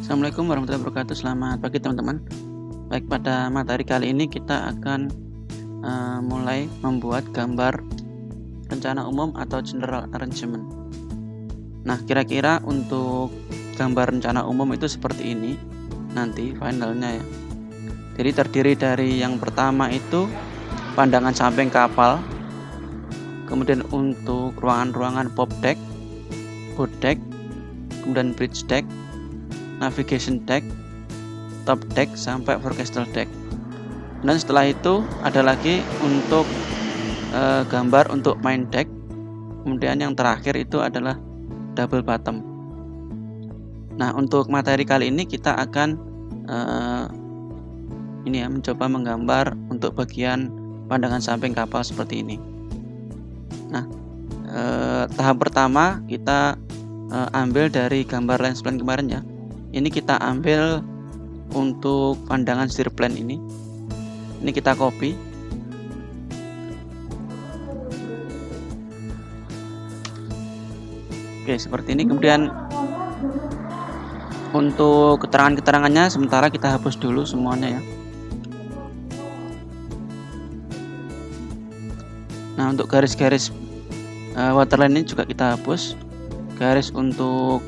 Assalamualaikum warahmatullahi wabarakatuh. Selamat pagi teman-teman. Baik, pada materi kali ini kita akan mulai membuat gambar rencana umum atau general arrangement. Nah, kira-kira untuk gambar rencana umum itu seperti ini nanti finalnya ya. Jadi terdiri dari yang pertama itu pandangan samping kapal, kemudian untuk ruangan-ruangan pop deck, boat deck, kemudian bridge deck, navigation deck, top deck sampai forecastle deck. Dan setelah itu ada lagi untuk gambar untuk main deck. Kemudian yang terakhir itu adalah double bottom. Nah, untuk materi kali ini kita akan mencoba menggambar untuk bagian pandangan samping kapal seperti ini. Nah, tahap pertama kita ambil dari gambar lens plan kemarin ya. Ini kita ambil untuk pandangan steer plan ini. Ini kita copy. Oke, seperti ini. Kemudian untuk keterangan-keterangannya sementara kita hapus dulu semuanya ya. Nah, untuk garis-garis waterline ini juga kita hapus. Garis untuk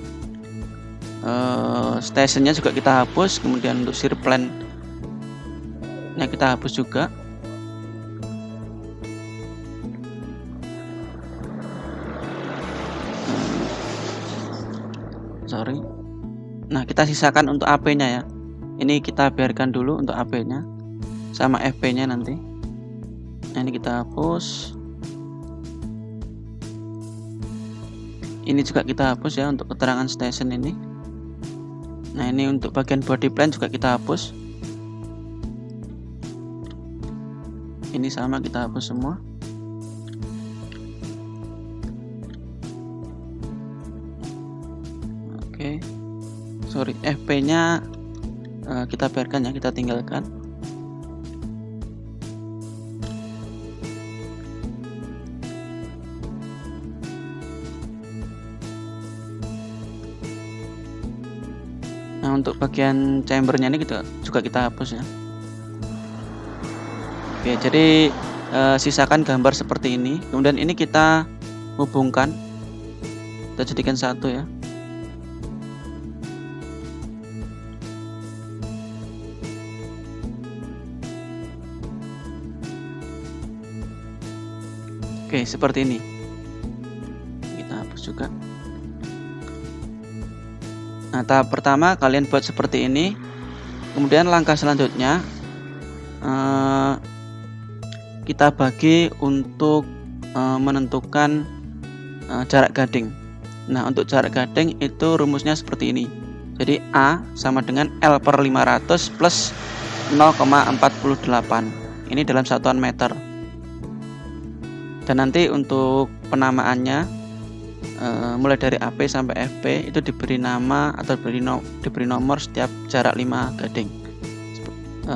stationnya juga kita hapus. Kemudian untuk steer plan nya kita hapus juga. Nah, kita sisakan untuk AP-nya ya. Ini kita biarkan dulu untuk AP-nya sama FP-nya nanti. Nah, ini kita hapus. Ini juga kita hapus ya untuk keterangan station ini. Nah, ini untuk bagian body plan juga kita hapus. Ini sama kita hapus semua. Oke. FP-nya kita biarkan ya, kita tinggalkan. Nah, untuk bagian chambernya ini juga kita hapus ya. Oke, jadi sisakan gambar seperti ini. Kemudian ini kita hubungkan, kita jadikan satu ya. Oke, seperti ini. Kita hapus juga. Nah, tahap pertama kalian buat seperti ini. Kemudian langkah selanjutnya kita bagi untuk menentukan jarak gading. Nah, untuk jarak gading itu rumusnya seperti ini. Jadi A sama dengan L per 500 plus 0,48. Ini dalam satuan meter. Dan nanti untuk penamaannya mulai dari AP sampai FP itu diberi nama atau diberi nomor setiap jarak 5 gading.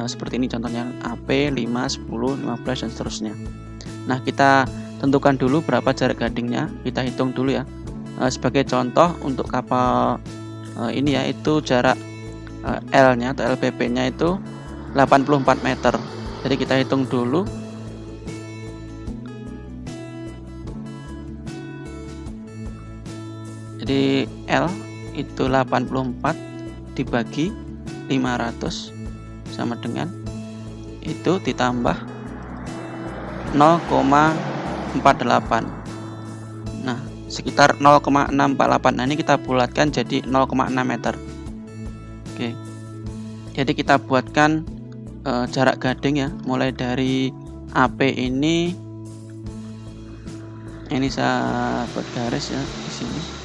Seperti ini contohnya AP 5, 10, 15 dan seterusnya. Nah, kita tentukan dulu berapa jarak gadingnya, kita hitung dulu ya. Sebagai contoh untuk kapal ini ya, itu jarak L-nya atau LPP-nya itu 84 meter. Jadi kita hitung dulu. Jadi L itu 84 dibagi 500 sama dengan itu ditambah 0,48. Nah, sekitar 0,648. Nah, ini kita bulatkan jadi 0,6 meter. Oke. Jadi kita buatkan jarak gading ya, mulai dari AP ini saya buat garis ya di sini.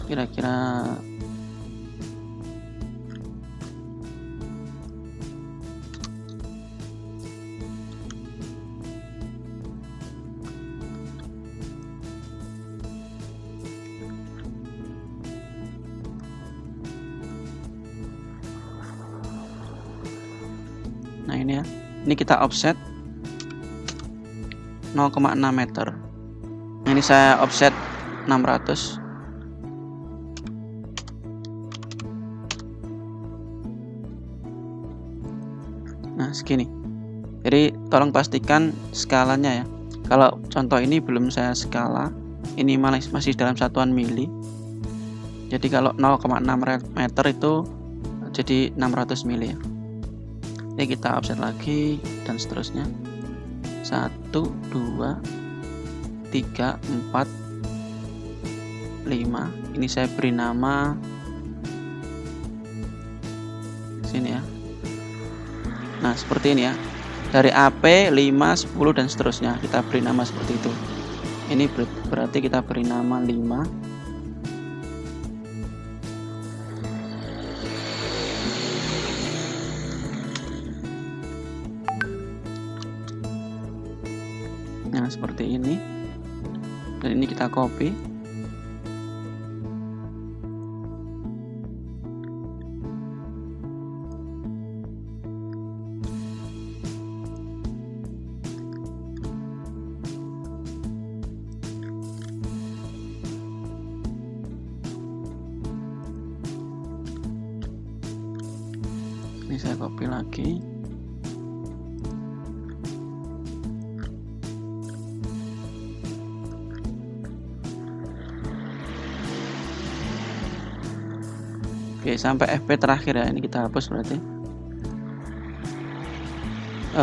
Kira-kira nah ini ya. Ini kita offset 0,6 meter. Nah, ini saya offset 600. Nah, segini. Jadi tolong pastikan skalanya ya. Kalau contoh ini belum saya skala, ini masih dalam satuan mili. Jadi kalau 0,6 meter itu jadi 600 mili ya. Ini kita offset lagi dan seterusnya. 1, 2, 3, 4, 5. Ini saya beri nama sini ya. Nah, seperti ini ya. Dari AP 5, 10 dan seterusnya kita beri nama seperti itu. Ini berarti kita beri nama 5. Nah, seperti ini. Dan ini kita copy. Ini saya copy lagi. Oke, sampai FP terakhir ya. Ini kita hapus berarti.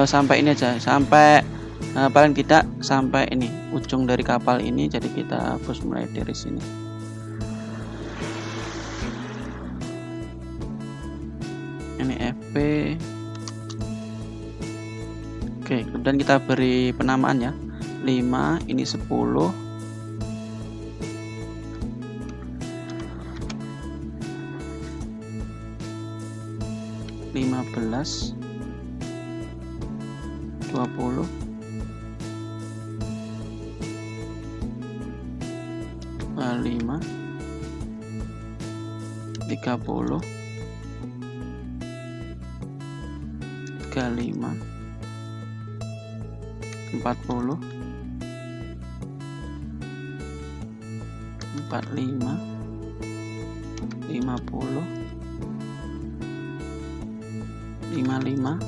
Sampai ini aja, sampai paling tidak sampai ini ujung dari kapal ini. Jadi kita hapus mulai dari sini. Ini FP. Oke, kemudian kita beri penamaan ya. 5, ini 10. Lima belas, 20, 25, 30, 35, 40, 45, 50, 55,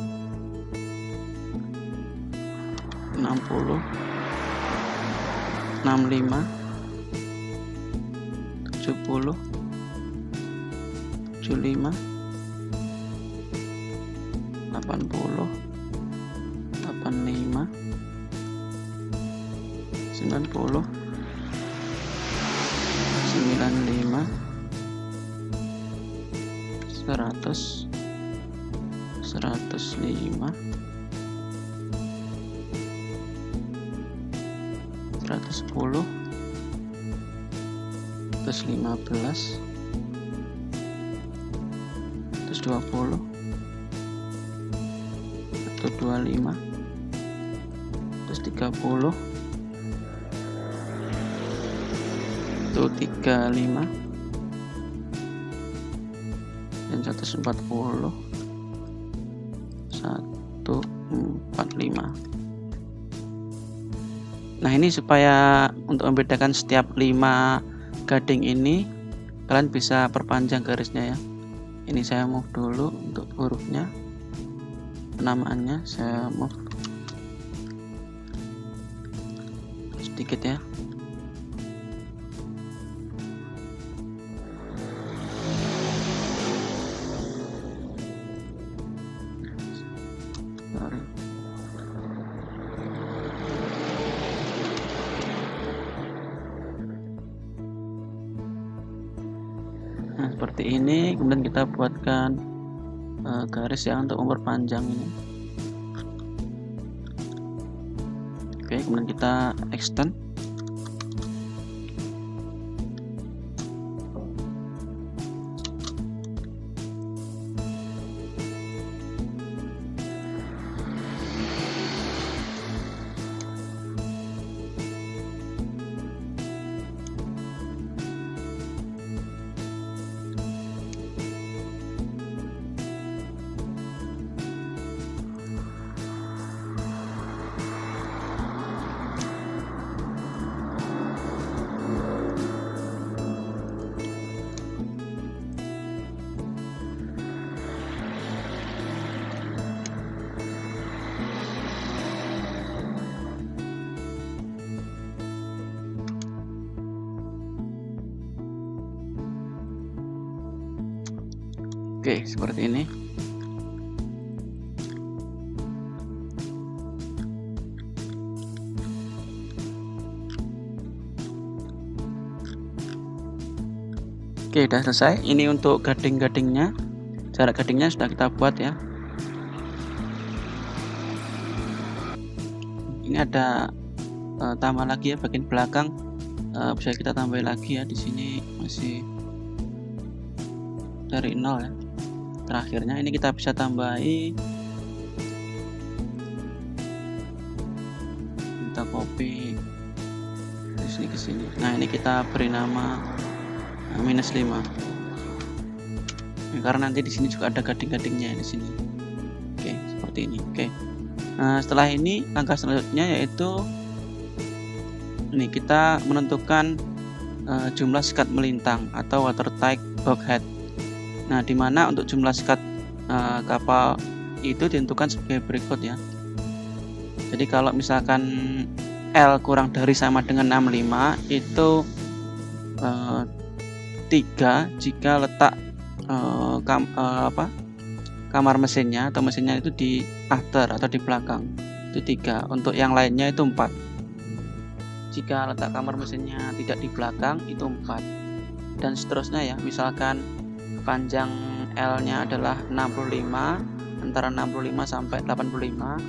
60, 65, 70, 75, 80, 85, 90, 95, 100, 105, 110, 115, 120, 125, 130, 135 dan 140, 145. Nah, ini supaya untuk membedakan setiap 5 gading ini, kalian bisa perpanjang garisnya ya. Ini saya move dulu untuk hurufnya, penamaannya saya move sedikit ya. Nah, seperti ini. Kemudian kita buatkan garis ya untuk memperpanjang ini. Oke, kemudian kita extend. Oke, seperti ini. Oke, sudah selesai. Ini untuk gading-gadingnya. Jarak gadingnya sudah kita buat ya. Ini ada tambah lagi ya bagian belakang, bisa kita tambah lagi ya. Di sini masih dari 0 ya. Terakhirnya ini kita bisa tambahi. Kita copy dari sini ke sini. Nah, ini kita beri nama -5 ya, karena nanti di sini juga ada gading-gadingnya di sini. Oke, seperti ini. Oke. Nah, setelah ini langkah selanjutnya yaitu ini kita menentukan jumlah sekat melintang atau water tight bulkhead. Nah, di mana untuk jumlah sekat kapal itu ditentukan sebagai berikut ya. Jadi kalau misalkan L kurang dari sama dengan 65 itu 3 jika letak kamar mesinnya atau mesinnya itu di after atau di belakang, itu 3. Untuk yang lainnya itu 4. Jika letak kamar mesinnya tidak di belakang itu 4, dan seterusnya ya. Misalkan panjang L-nya adalah 65, antara 65 sampai 85,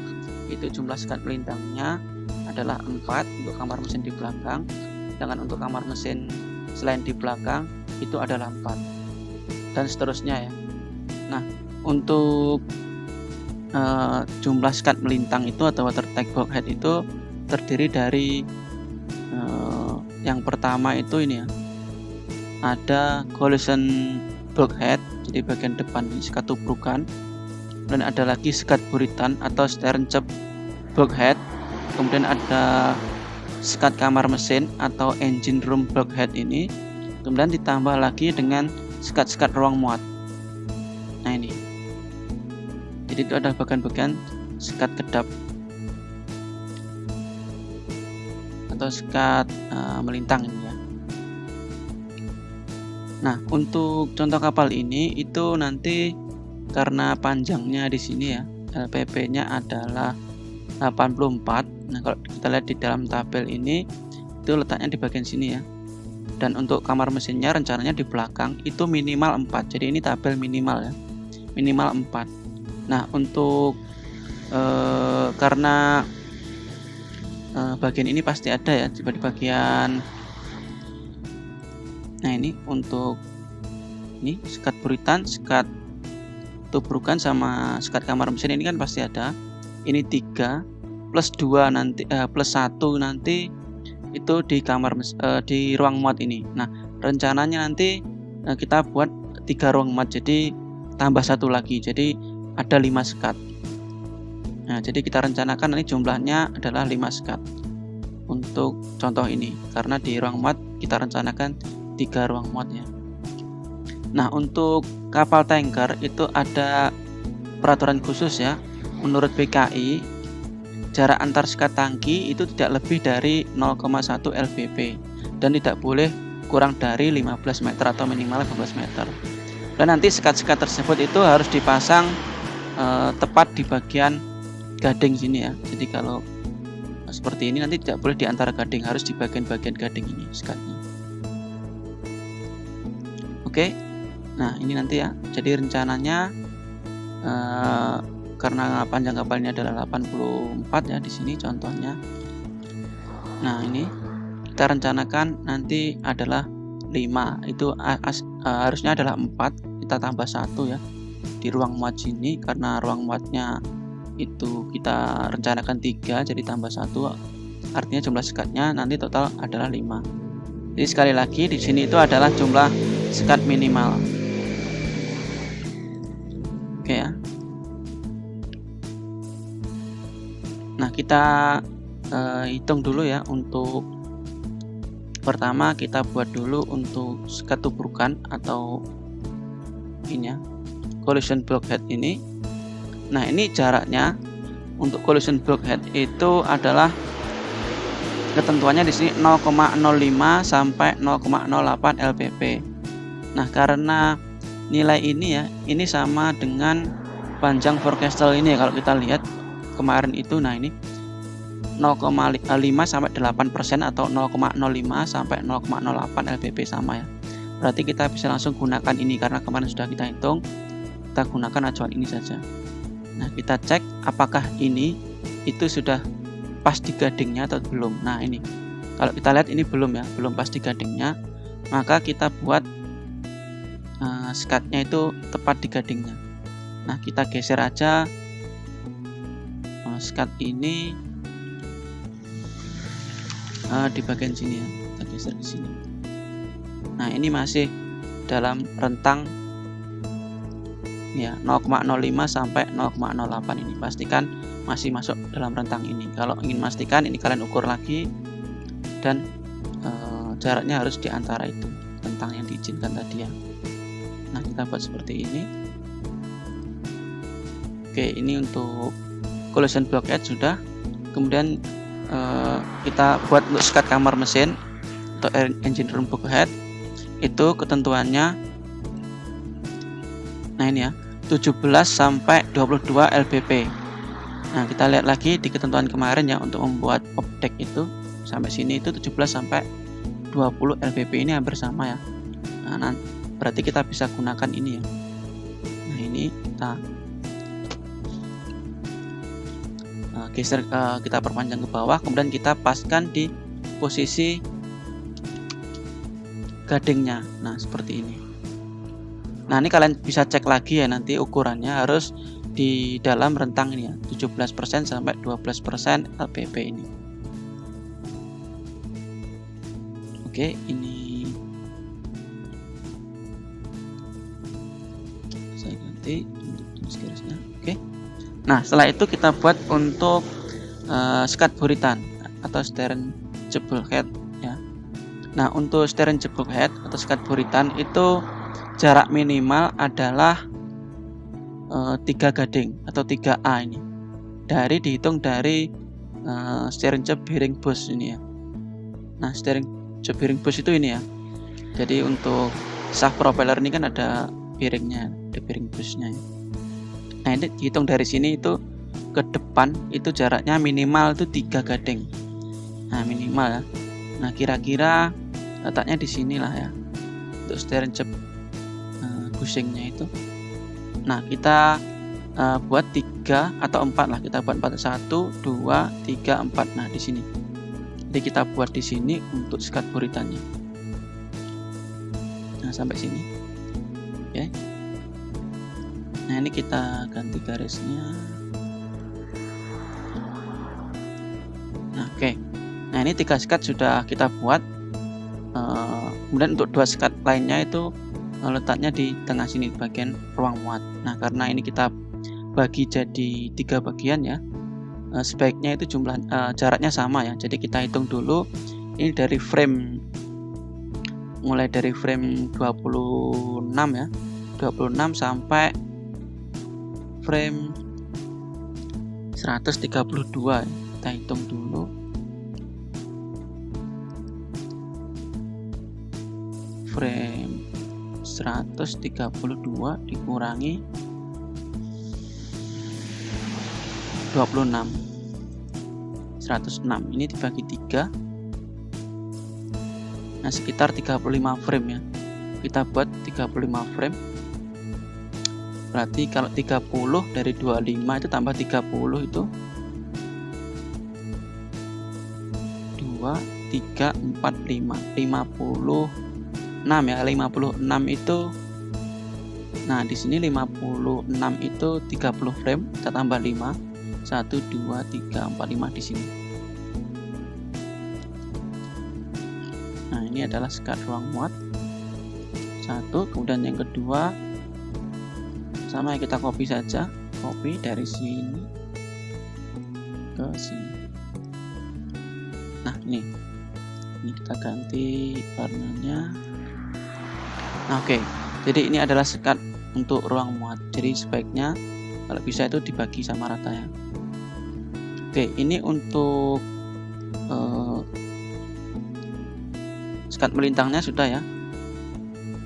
itu jumlah sekat melintangnya adalah 4 untuk kamar mesin di belakang, sedangkan untuk kamar mesin selain di belakang itu adalah 4, dan seterusnya ya. Nah, untuk jumlah sekat melintang itu atau water tight bulkhead itu terdiri dari yang pertama itu ini ya, ada collision bulkhead, jadi bagian depan ini sekat tubrukan, dan ada lagi sekat buritan atau stern chop bulkhead, kemudian ada sekat kamar mesin atau engine room bulkhead ini, kemudian ditambah lagi dengan sekat-sekat ruang muat. Nah, ini jadi itu ada bagian-bagian sekat kedap atau sekat melintang ini ya. Nah, untuk contoh kapal ini itu nanti karena panjangnya di sini ya, LPP-nya adalah 84. Nah, kalau kita lihat di dalam tabel ini itu letaknya di bagian sini ya. Dan untuk kamar mesinnya rencananya di belakang itu minimal 4. Jadi ini tabel minimal ya. Minimal 4. Nah, untuk karena bagian ini pasti ada ya, di bagian. Nah, ini untuk ini sekat buritan, sekat tubrukan sama sekat kamar mesin ini kan pasti ada. Ini 3 plus 2 nanti plus 1 nanti itu di kamar di ruang muat ini. Nah, rencananya nanti kita buat 3 ruang muat, jadi tambah 1 lagi, jadi ada 5 sekat. Nah, jadi kita rencanakan nanti jumlahnya adalah 5 sekat untuk contoh ini, karena di ruang muat kita rencanakan 3 ruang muat ya. Nah, untuk kapal tanker itu ada peraturan khusus ya. Menurut BKI, jarak antar sekat tangki itu tidak lebih dari 0,1 lbp dan tidak boleh kurang dari 15 meter atau minimal 15 meter. Dan nanti sekat-sekat tersebut itu harus dipasang tepat di bagian gading sini ya. Jadi kalau seperti ini nanti tidak boleh di antara gading, harus di bagian-bagian gading ini sekatnya. Oke. Nah, ini nanti ya. Jadi rencananya karena panjang kapalnya adalah 84 ya di sini contohnya. Nah, ini kita rencanakan nanti adalah 5. Itu harusnya adalah 4, kita tambah 1 ya di ruang muat sini, karena ruang muatnya itu kita rencanakan 3, jadi tambah 1, artinya jumlah sekatnya nanti total adalah 5. Jadi sekali lagi di sini itu adalah jumlah sekat minimal. Oke ya. Nah, kita hitung dulu ya. Untuk pertama kita buat dulu untuk sekat tubrukan atau ini ya, collision bulkhead ini. Nah, ini jaraknya untuk collision bulkhead itu adalah ketentuannya di sini 0,05 sampai 0,08 lbp. Nah, karena nilai ini ya, ini sama dengan panjang forecastle ini ya, kalau kita lihat kemarin itu. Nah ini 0,5 sampai 8% atau 0,05 sampai 0,08 LBP sama ya. Berarti kita bisa langsung gunakan ini karena kemarin sudah kita hitung, kita gunakan acuan ini saja. Nah kita cek apakah ini itu sudah pas di gadingnya atau belum. Nah ini kalau kita lihat ini belum ya, belum pas di gadingnya, maka kita buat skatnya itu tepat di gadingnya. Nah kita geser aja skat ini di bagian sini ya, kita geser ke sini. Nah ini masih dalam rentang ya 0,05 sampai 0,08 ini, pastikan masih masuk dalam rentang ini. Kalau ingin memastikan ini kalian ukur lagi dan jaraknya harus di antara itu rentang yang diizinkan tadi ya. Nah kita buat seperti ini. Oke, ini untuk collision blockade sudah. Kemudian kita buat untuk skat kamar mesin atau engine room bulkhead, itu ketentuannya nah ini ya 17 sampai 22 LBP. Nah kita lihat lagi di ketentuan kemarin ya, untuk membuat opdeck itu sampai sini itu 17 sampai 20 LBP, ini hampir sama ya. Nah berarti kita bisa gunakan ini ya. Nah ini kita geser, kita perpanjang ke bawah, kemudian kita paskan di posisi gadingnya. Nah seperti ini. Nah ini kalian bisa cek lagi ya, nanti ukurannya harus di dalam rentang ini ya, 17% sampai 12% LBP ini. Oke, ini saya ganti untuk tulis garisnya. Oke. Nah setelah itu kita buat untuk skat buritan atau steering bulkhead ya. Nah untuk steering bulkhead atau skat buritan itu jarak minimal adalah 3 gading atau 3A ini, dihitung dari steering bearing bush ini ya. Nah steering bearing bush itu ini ya, jadi untuk shaft propeller ini kan ada bearingnya, ada bearing bushnya ya. Nah ini dihitung dari sini itu ke depan itu jaraknya minimal itu 3 gading. Nah minimal ya. Nah kira-kira letaknya di sinilah ya untuk steering bushingnya itu. Nah kita buat 3 atau 4 lah, kita buat 4, 1, 2, 3, 4. Nah di sini. Jadi kita buat di sini untuk skat buritannya. Nah sampai sini. Oke. Nah ini kita ganti garisnya. Nah oke. Nah ini 3 skat sudah kita buat. Kemudian untuk 2 skat lainnya itu letaknya di tengah sini, bagian ruang muat. Nah karena ini kita bagi jadi 3 bagian ya, sebaiknya itu jaraknya sama ya. Jadi kita hitung dulu ini dari frame, mulai dari frame 26 ya, 26 sampai frame 132 ya. Kita hitung dulu. Frame 132 dikurangi 26, 106, ini dibagi 3. Nah sekitar 35 frame ya, kita buat 35 frame. Berarti kalau 30 dari 25 itu tambah 30 itu 2, 3, 4, 5, 56 ya. 56 itu, nah di sini 56 itu 30 frame, kita tambah 5, 1, 2, 3, 4, 5 di sini. Nah ini adalah skat ruang muat 1. Kemudian yang kedua sama, kita copy saja, copy dari sini ke sini. Nah ini kita ganti warnanya. Nah oke, jadi ini adalah skat untuk ruang muat. Jadi sebaiknya kalau bisa itu dibagi sama rata ya. Oke, ini untuk skat melintangnya sudah ya.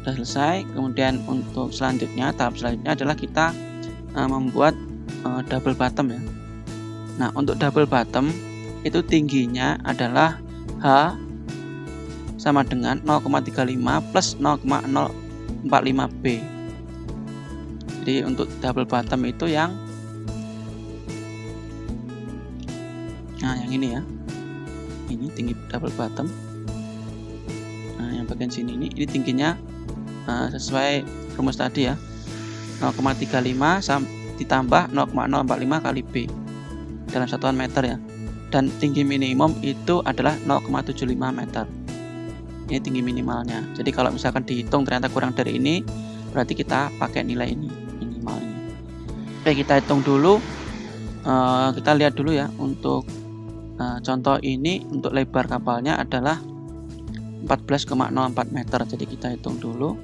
sudah selesai. Kemudian untuk selanjutnya, tahap selanjutnya adalah kita membuat double bottom ya. Nah, untuk double bottom itu tingginya adalah H sama dengan 0,35 plus 0,045 B. Jadi untuk double bottom itu yang ini ya. Ini tinggi double bottom. Nah, yang bagian sini ini tingginya sesuai rumus tadi ya. 0,35 ditambah 0,045 kali B dalam satuan meter ya. Dan tinggi minimum itu adalah 0,75 meter. Ini tinggi minimalnya. Jadi kalau misalkan dihitung ternyata kurang dari ini, berarti kita pakai nilai ini minimalnya. Oke, kita hitung dulu. Kita lihat dulu ya untuk contoh ini. Untuk lebar kapalnya adalah 14,04 meter. Jadi kita hitung dulu.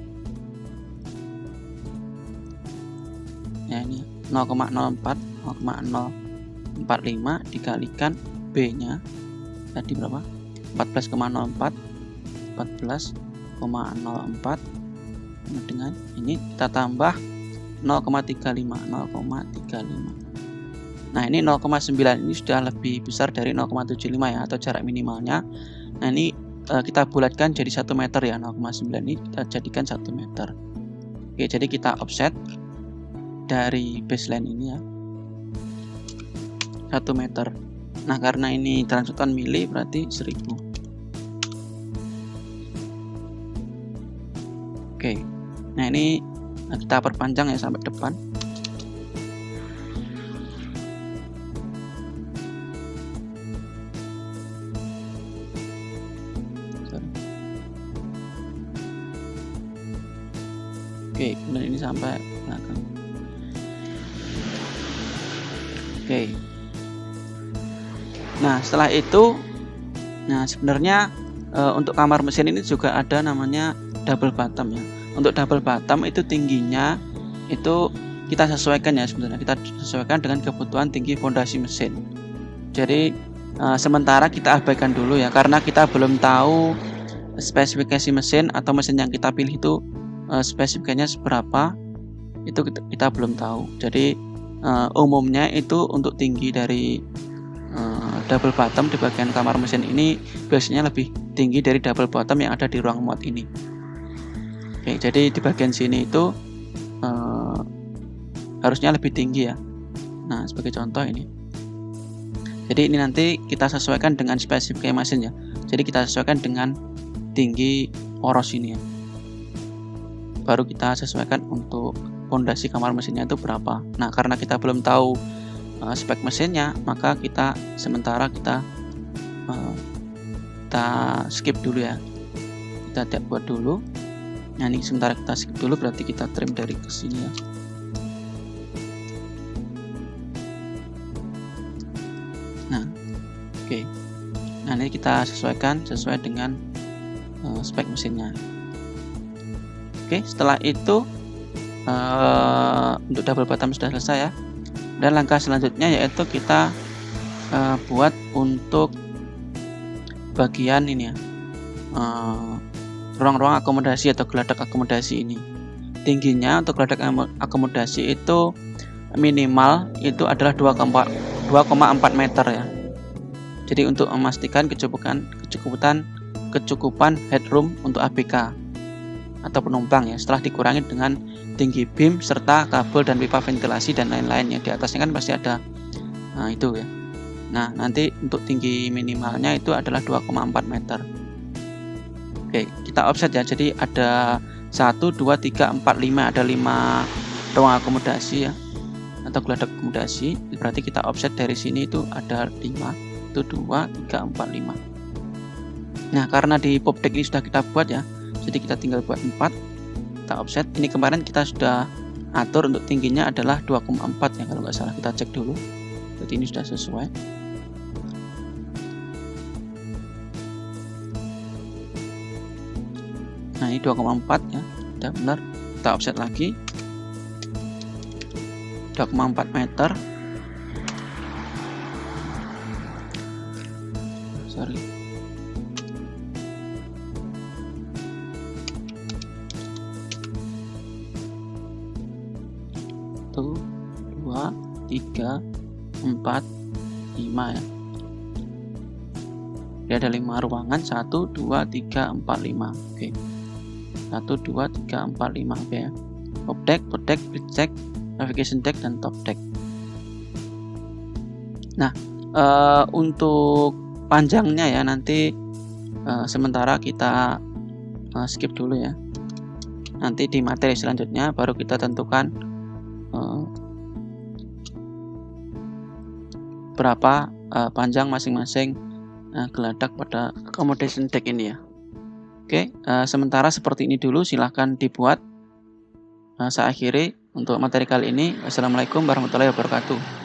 Ya, ini 0,045 dikalikan B-nya tadi berapa? 14,04 dengan ini kita tambah 0,35. Nah, ini 0,9 ini sudah lebih besar dari 0,75 ya, atau jarak minimalnya. Nah, ini kita bulatkan jadi 1 meter ya. 0,9 ini kita jadikan 1 meter. Oke, jadi kita offset dari baseline ini ya 1 meter. Nah, karena ini dalam satuan mili berarti 1000. Oke, nah ini kita perpanjang ya sampai depan. Oke, kemudian ini sampai belakang. Oke. Nah, setelah itu, sebenarnya untuk kamar mesin ini juga ada namanya double bottom ya. Untuk double bottom itu tingginya itu kita sesuaikan ya, sebenarnya kita sesuaikan dengan kebutuhan tinggi fondasi mesin. Jadi sementara kita abaikan dulu ya, karena kita belum tahu spesifikasi mesin atau mesin yang kita pilih itu spesifikasinya seberapa, itu kita belum tahu. Jadi umumnya itu untuk tinggi dari double bottom di bagian kamar mesin ini biasanya lebih tinggi dari double bottom yang ada di ruang muat ini. Oke, jadi di bagian sini itu harusnya lebih tinggi ya. Nah, sebagai contoh ini. Jadi ini nanti kita sesuaikan dengan spesifikasi mesin ya. Jadi kita sesuaikan dengan tinggi oros ini ya. Baru kita sesuaikan untuk fondasi kamar mesinnya itu berapa. Nah, karena kita belum tahu spek mesinnya, maka kita sementara kita skip dulu ya. Kita tidak buat dulu. Nah, ini sementara kita skip dulu, berarti kita trim dari ke sini ya. Nah, oke. Nah, ini kita sesuaikan sesuai dengan spek mesinnya. Oke, setelah itu untuk double bottom sudah selesai ya. Dan langkah selanjutnya yaitu kita buat untuk bagian ini ya, ruang-ruang akomodasi atau geladak akomodasi ini. Tingginya untuk geladak akomodasi itu minimal itu adalah 2,4 meter ya. Jadi untuk memastikan kecukupan headroom untuk ABK atau penumpang ya, setelah dikurangi dengan tinggi beam serta kabel dan pipa ventilasi dan lain-lain ya. Di atasnya kan pasti ada itu ya. Nah, nanti untuk tinggi minimalnya itu adalah 2,4 meter. Oke, kita offset ya. Jadi ada 1, 2, 3, 4, 5. Ada 5 ruang akomodasi ya, atau geladak akomodasi. Berarti kita offset dari sini itu ada 5. Itu 2, 3, 4, 5. Nah, karena di popdeck ini sudah kita buat ya, jadi kita tinggal buat 4. Kita offset. Ini kemarin kita sudah atur untuk tingginya adalah 2,4 ya, kalau nggak salah. Kita cek dulu. Jadi ini sudah sesuai. Nah, ini 2,4 ya, sudah benar. Kita offset lagi 2,4 meter. 2, 3, 4, 5 ya. Jadi ada 5 ruangan, 1, 2, 3, 4, 5. Oke. 1, 2, 3, 4, 5. Oke ya. Top deck, bridge deck, navigation deck, dan top deck. Nah, untuk panjangnya ya nanti sementara kita skip dulu ya. Nanti di materi selanjutnya baru kita tentukan berapa panjang masing-masing geladak pada accommodation deck ini ya. Oke, sementara seperti ini dulu, silahkan dibuat. Saya akhiri untuk materi kali ini. Wassalamualaikum warahmatullahi wabarakatuh.